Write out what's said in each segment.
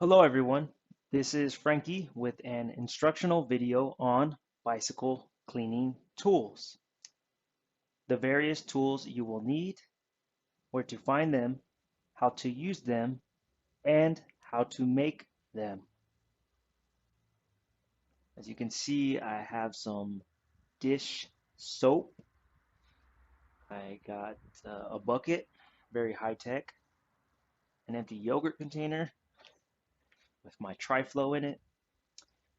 Hello everyone, this is Frankie with an instructional video on bicycle cleaning tools. The various tools you will need, where to find them, how to use them, and how to make them. As you can see, I have some dish soap. I got a bucket, very high tech, an empty yogurt container with my tri-flow in it,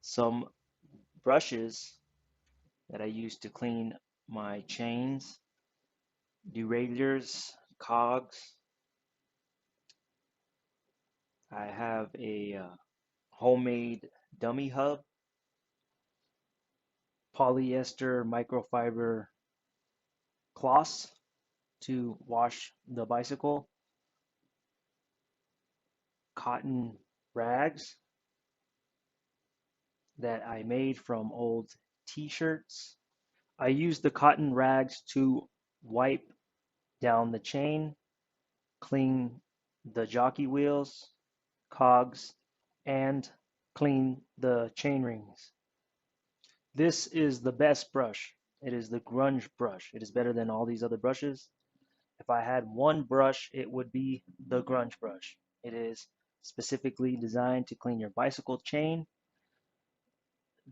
some brushes that I use to clean my chains, derailleurs, cogs. I have a homemade dummy hub, polyester microfiber cloths to wash the bicycle, cotton rags that I made from old t-shirts. I use the cotton rags to wipe down the chain, clean the jockey wheels, cogs, and clean the chain rings. This is the best brush. It is the Grunge Brush. It is better than all these other brushes. If I had one brush, it would be the Grunge Brush. It is specifically designed to clean your bicycle chain.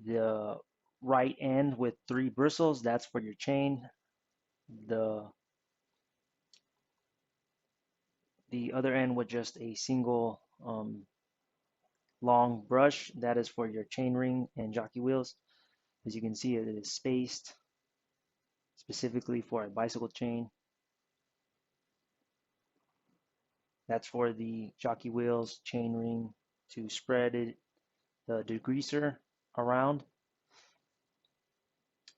The right end with 3 bristles, that's for your chain. The other end with just a single long brush, that is for your chain ring and jockey wheels. As you can see, it is spaced specifically for a bicycle chain. That's for the jockey wheels, chain ring to spread it, the degreaser around.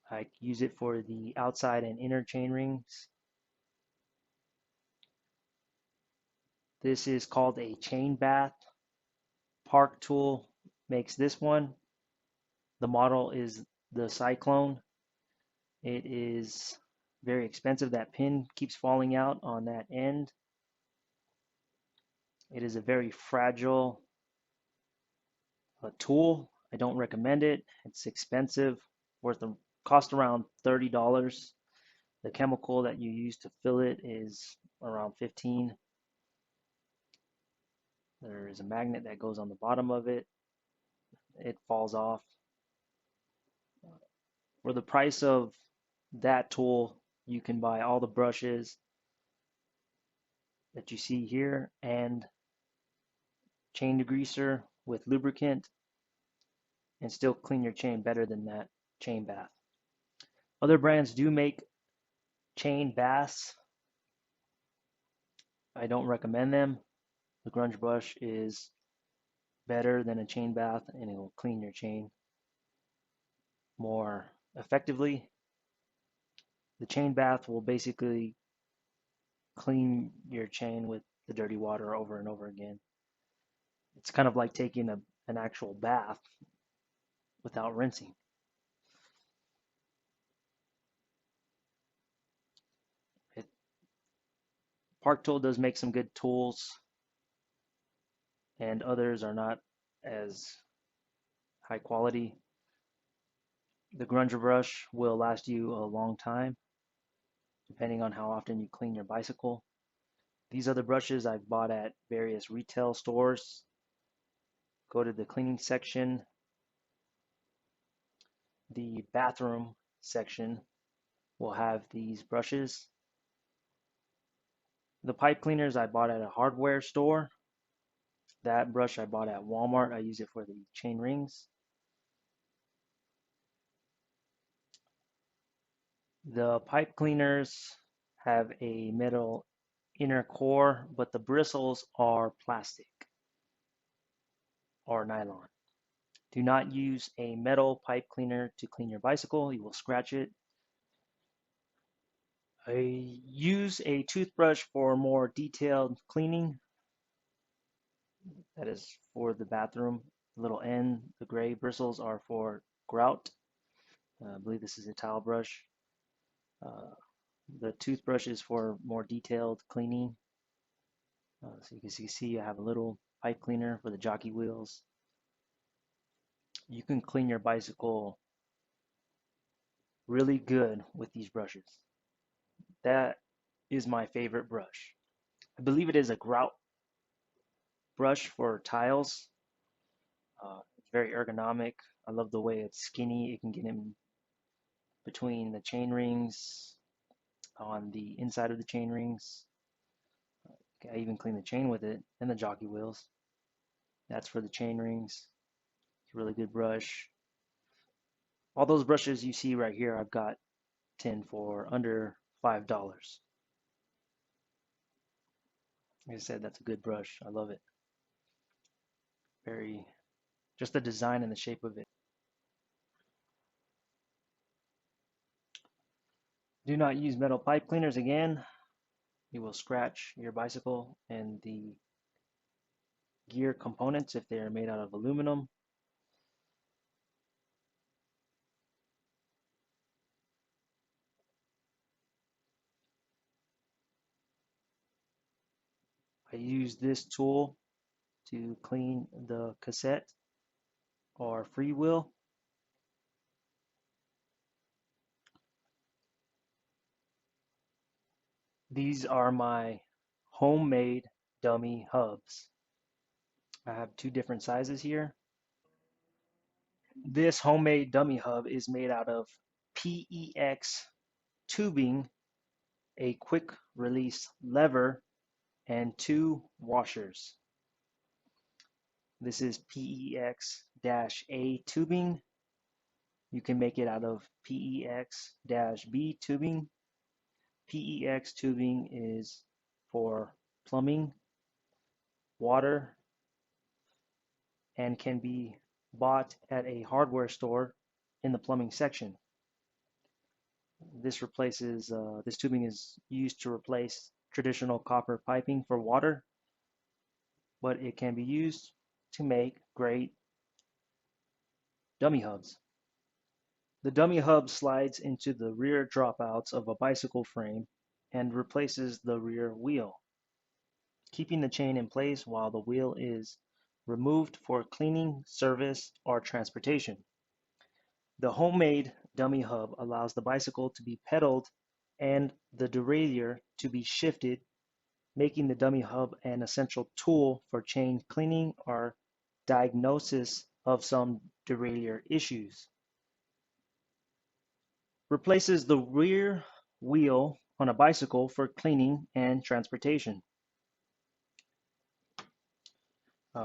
I use it for the outside and inner chain rings. This is called a chain bath. Park Tool makes this one. The model is the Cyclone. It is very expensive. That pin keeps falling out on that end. It is a very fragile tool. I don't recommend it. It's expensive, cost around $30. The chemical that you use to fill it is around 15. There is a magnet that goes on the bottom of it. It falls off. For the price of that tool, you can buy all the brushes that you see here and chain degreaser with lubricant and still clean your chain better than that chain bath. Other brands do make chain baths. I don't recommend them. The Grunge Brush is better than a chain bath and it will clean your chain more effectively. The chain bath will basically clean your chain with the dirty water over and over again. It's kind of like taking an actual bath without rinsing. It, Park Tool does make some good tools, and others are not as high quality. The Grunge Brush will last you a long time, depending on how often you clean your bicycle. These other brushes I've bought at various retail stores. Go to the cleaning section. The bathroom section will have these brushes. The pipe cleaners I bought at a hardware store. That brush I bought at Walmart. I use it for the chain rings. The pipe cleaners have a metal inner core, but the bristles are plastic or nylon. Do not use a metal pipe cleaner to clean your bicycle. You will scratch it. I use a toothbrush for more detailed cleaning. That is for the bathroom. The little end, the gray bristles are for grout. I believe this is a towel brush. Uh, the toothbrush is for more detailed cleaning. So you can see I have a little pipe cleaner for the jockey wheels. You can clean your bicycle really good with these brushes. That is my favorite brush. I believe it is a grout brush for tiles. It's very ergonomic. I love the way it's skinny. It can get in between the chain rings, on the inside of the chain rings. I even clean the chain with it and the jockey wheels. That's for the chain rings. It's a really good brush. All those brushes you see right here, I've got 10 for under $5. Like I said, that's a good brush. I love it. Very, just the design and the shape of it. Do not use metal pipe cleaners again. You will scratch your bicycle and the gear components if they are made out of aluminum. I use this tool to clean the cassette or freewheel. These are my homemade dummy hubs. I have two different sizes here. This homemade dummy hub is made out of PEX tubing, a quick release lever, and two washers. This is PEX-A tubing. You can make it out of PEX-B tubing. PEX tubing is for plumbing, water, and can be bought at a hardware store in the plumbing section. This tubing is used to replace traditional copper piping for water, but it can be used to make great dummy hubs. The dummy hub slides into the rear dropouts of a bicycle frame and replaces the rear wheel, keeping the chain in place while the wheel is removed for cleaning, service, or transportation. The homemade dummy hub allows the bicycle to be pedaled and the derailleur to be shifted, making the dummy hub an essential tool for chain cleaning or diagnosis of some derailleur issues. Replaces the rear wheel on a bicycle for cleaning and transportation.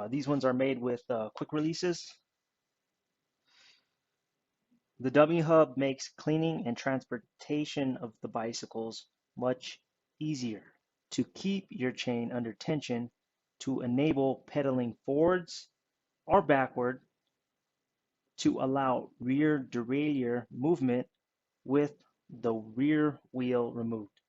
These ones are made with quick releases. The dummy hub makes cleaning and transportation of the bicycles much easier. To keep your chain under tension, to enable pedaling forwards or backward, to allow rear derailleur movement with the rear wheel removed.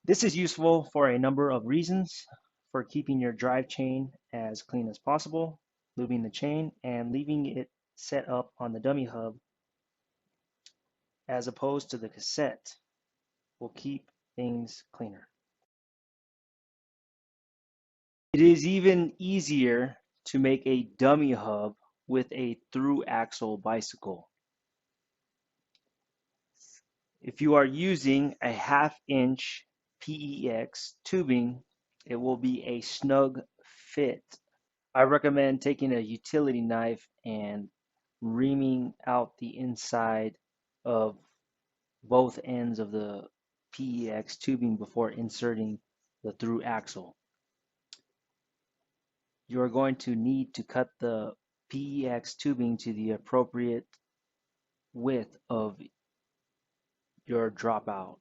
This is useful for a number of reasons: for keeping your drive chain as clean as possible, lubing the chain, and leaving it set up on the dummy hub as opposed to the cassette will keep things cleaner. It is even easier to make a dummy hub with a through axle bicycle. If you are using a 1/2-inch PEX tubing, it will be a snug fit. I recommend taking a utility knife and reaming out the inside of both ends of the PEX tubing before inserting the through axle. You are going to need to cut the PEX tubing to the appropriate width of your dropout.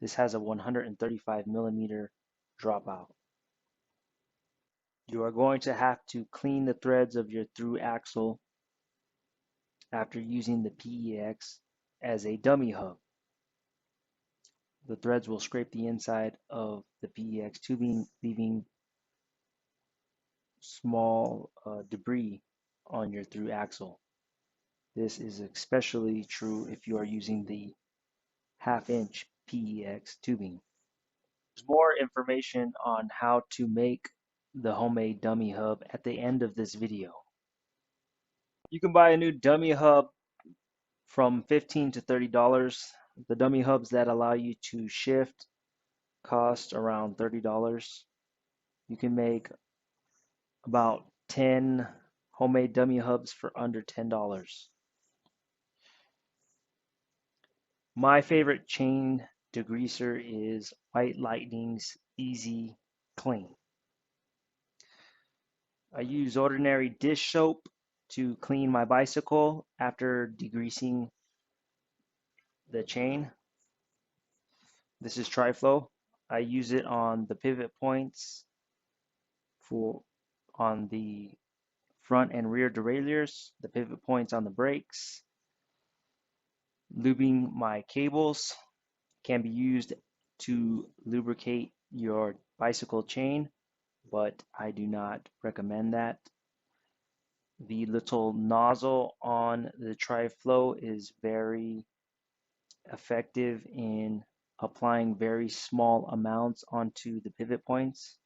This has a 135 millimeter dropout. You are going to have to clean the threads of your through axle after using the PEX as a dummy hub. The threads will scrape the inside of the PEX tubing, leaving small debris on your through axle. This is especially true if you are using the 1/2-inch PEX tubing. There's more information on how to make the homemade dummy hub at the end of this video. You can buy a new dummy hub from $15 to $30. The dummy hubs that allow you to shift cost around $30. You can make about 10 homemade dummy hubs for under $10. My favorite chain degreaser is White Lightning's Easy Clean. I use ordinary dish soap to clean my bicycle after degreasing the chain. This is Tri-Flow. I use it on the pivot points for on the front and rear derailleurs, the pivot points on the brakes. Lubing my cables can be used to lubricate your bicycle chain, but I do not recommend that. The little nozzle on the Tri-Flow is very effective in applying very small amounts onto the pivot points.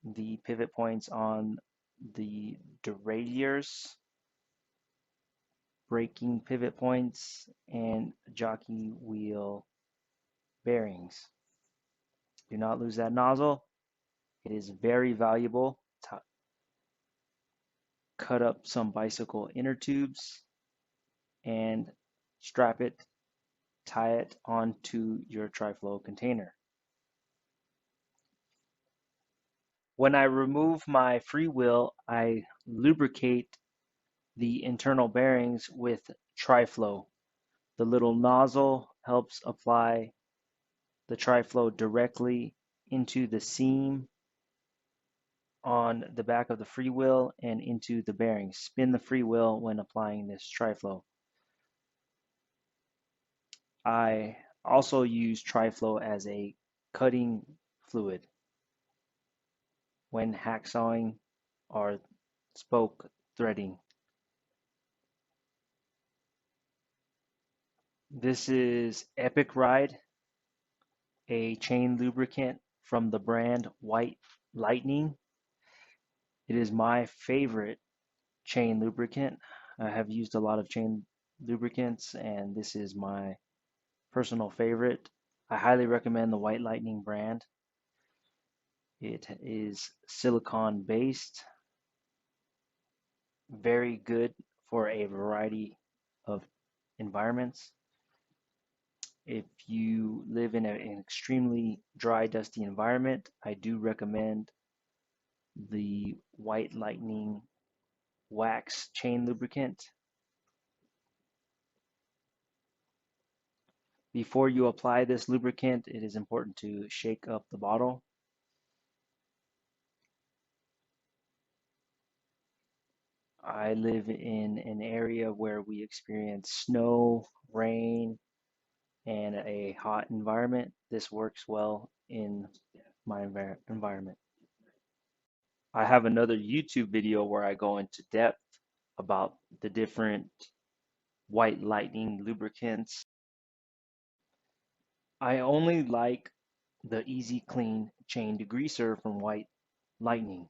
The pivot points on the derailleurs, braking pivot points, and jockey wheel bearings. Do not lose that nozzle. It is very valuable to cut up some bicycle inner tubes and strap it, tie it onto your Tri-Flow container. When I remove my freewheel, I lubricate the internal bearings with Tri-Flow. The little nozzle helps apply the Tri-Flow directly into the seam on the back of the freewheel and into the bearings. Spin the freewheel when applying this Tri-Flow. I also use Tri-Flow as a cutting fluid when hacksawing or spoke threading. This is Epic Ride, a chain lubricant from the brand White Lightning. It is my favorite chain lubricant. I have used a lot of chain lubricants, and this is my personal favorite. I highly recommend the White Lightning brand. It is silicone based, very good for a variety of environments. If you live in an extremely dry, dusty environment, I do recommend the White Lightning wax chain lubricant. Before you apply this lubricant, it is important to shake up the bottle. I live in an area where we experience snow, rain, and a hot environment. This works well in my environment. I have another YouTube video where I go into depth about the different White Lightning lubricants. I only like the Easy Clean chain degreaser from White Lightning.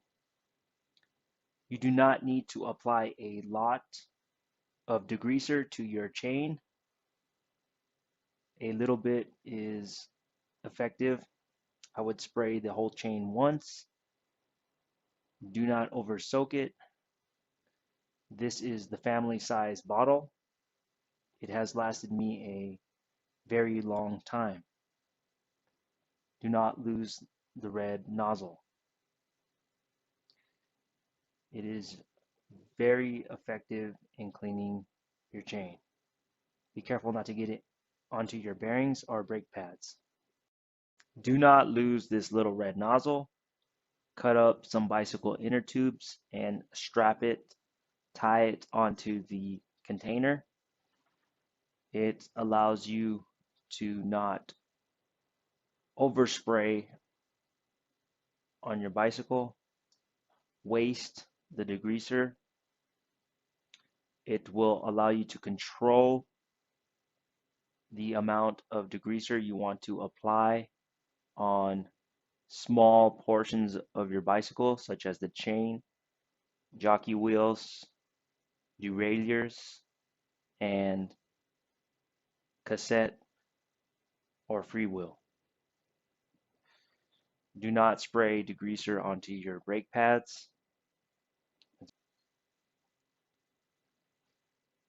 You do not need to apply a lot of degreaser to your chain. A little bit is effective. I would spray the whole chain once. Do not over soak it. This is the family size bottle. It has lasted me a very long time. Do not lose the red nozzle. It is very effective in cleaning your chain. Be careful not to get it onto your bearings or brake pads. Do not lose this little red nozzle. Cut up some bicycle inner tubes and strap it, tie it onto the container. It allows you to not overspray on your bicycle, waste the degreaser. It will allow you to control the amount of degreaser you want to apply on small portions of your bicycle, such as the chain, jockey wheels, derailleurs, and cassette or freewheel. Do not spray degreaser onto your brake pads.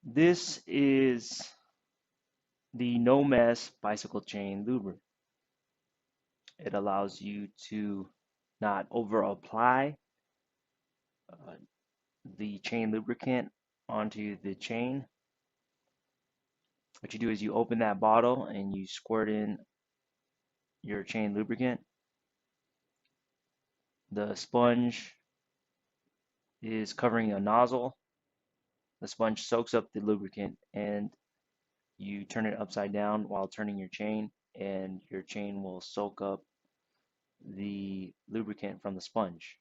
This is the No Mess Bicycle Chain Lubricant. It allows you to not over apply uh, the chain lubricant onto the chain. What you do is you open that bottle and you squirt in your chain lubricant. The sponge is covering a nozzle. The sponge soaks up the lubricant and you turn it upside down while turning your chain, and your chain will soak up the lubricant from the sponge.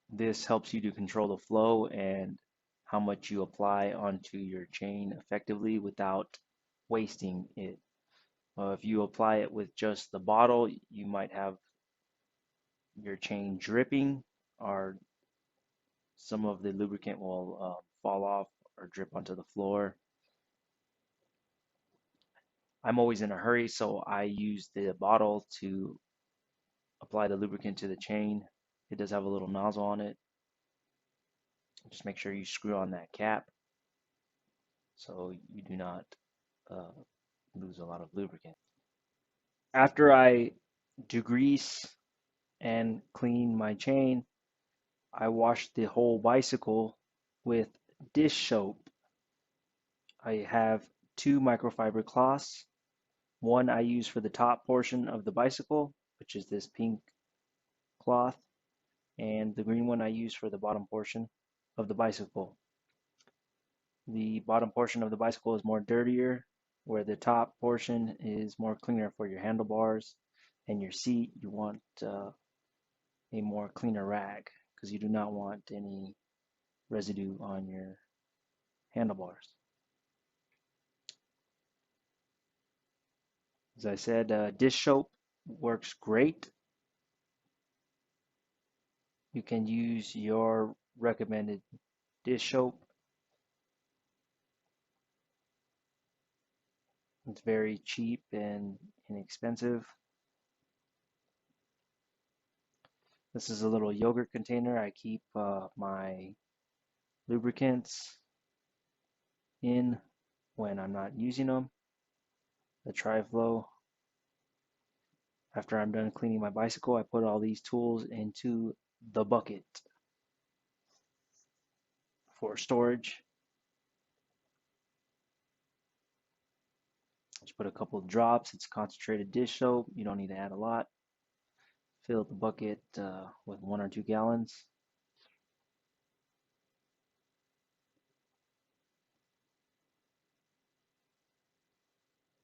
This helps you to control the flow and how much you apply onto your chain effectively without wasting it. If you apply it with just the bottle, you might have your chain dripping, or some of the lubricant will fall off or drip onto the floor. I'm always in a hurry, so I use the bottle to apply the lubricant to the chain. It does have a little nozzle on it. Just make sure you screw on that cap so you do not uh, lose a lot of lubricant. After I degrease and clean my chain, I wash the whole bicycle with dish soap. I have two microfiber cloths. One I use for the top portion of the bicycle, which is this pink cloth, and the green one I use for the bottom portion of the bicycle. The bottom portion of the bicycle is more dirtier, where the top portion is more cleaner for your handlebars and your seat. You want a more cleaner rag because you do not want any residue on your handlebars. As I said, dish soap works great. You can use your recommended dish soap. It's very cheap and inexpensive. This is a little yogurt container. I keep my lubricants in when I'm not using them. The tri-flow. After I'm done cleaning my bicycle, I put all these tools into the bucket for storage. Just put a couple of drops. It's concentrated dish soap. You don't need to add a lot. Fill the bucket with 1 or 2 gallons.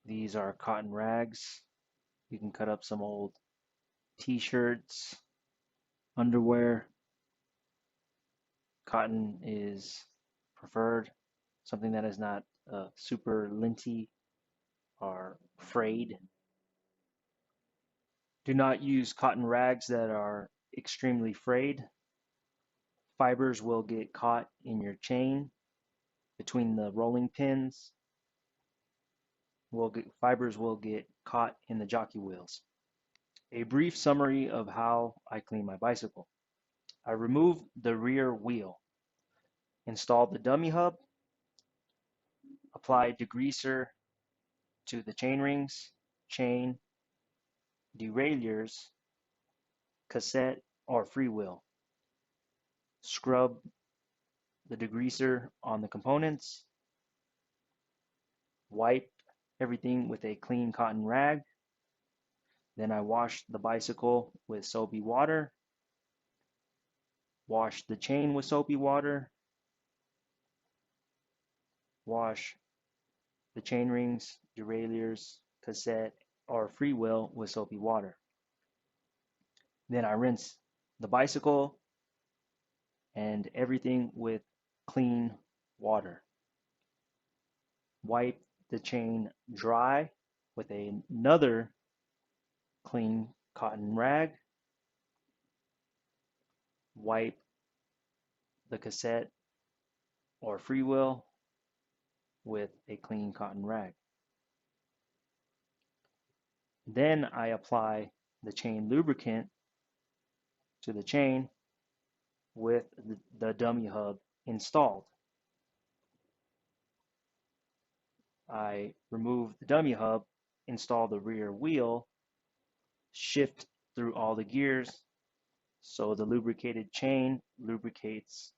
These are cotton rags. You can cut up some old t-shirts, underwear. Cotton is preferred, something that is not super linty or frayed. Do not use cotton rags that are extremely frayed. Fibers will get caught in your chain between the rolling pins. Fibers will get caught in the jockey wheels. A brief summary of how I clean my bicycle. I remove the rear wheel, install the dummy hub, apply degreaser to the chain rings, chain, derailleurs, cassette, or freewheel. Scrub the degreaser on the components. Wipe everything with a clean cotton rag. Then I wash the bicycle with soapy water. Wash the chain with soapy water. Wash the chain rings, derailleurs, cassette, or freewheel with soapy water. Then I rinse the bicycle and everything with clean water. Wipe the chain dry with another clean cotton rag, wipe the cassette or freewheel with a clean cotton rag. Then I apply the chain lubricant to the chain with the dummy hub installed. I remove the dummy hub, install the rear wheel, shift through all the gears so the lubricated chain lubricates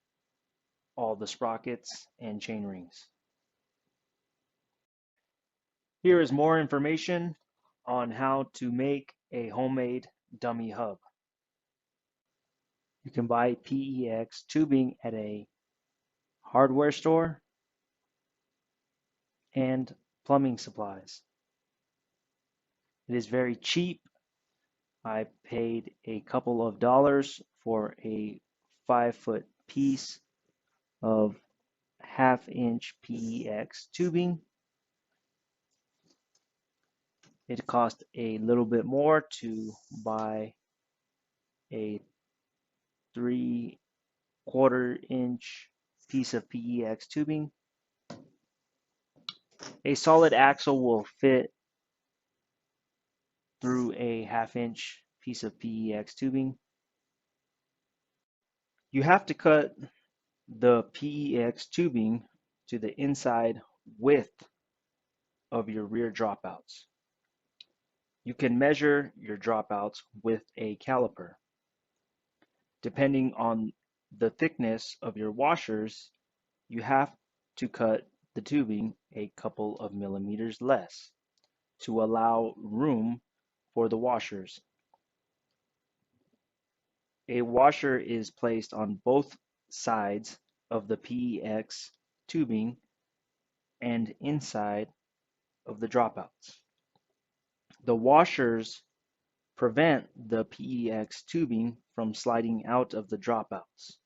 all the sprockets and chain rings. Here is more information on how to make a homemade dummy hub. You can buy PEX tubing at a hardware store and plumbing supplies. It is very cheap. I paid a couple of dollars for a 5-foot piece of 1/2-inch PEX tubing. It cost a little bit more to buy a 3/4-inch piece of PEX tubing. A solid axle will fit through a 1/2-inch piece of PEX tubing. You have to cut the PEX tubing to the inside width of your rear dropouts. You can measure your dropouts with a caliper. Depending on the thickness of your washers, you have to cut the tubing a couple of millimeters less to allow room for the washers. A washer is placed on both sides of the PEX tubing and inside of the dropouts. The washers prevent the PEX tubing from sliding out of the dropouts.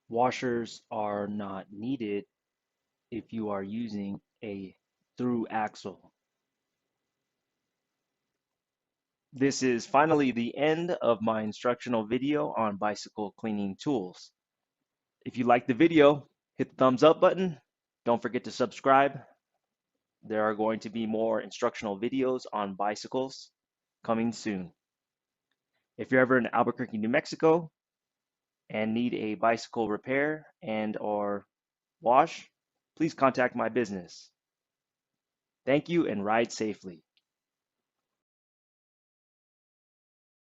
Washers are not needed if you are using a through axle. This is finally the end of my instructional video on bicycle cleaning tools. If you like the video, hit the thumbs up button. Don't forget to subscribe. There are going to be more instructional videos on bicycles coming soon. If you're ever in Albuquerque, New Mexico and need a bicycle repair and or wash, please contact my business. Thank you and ride safely.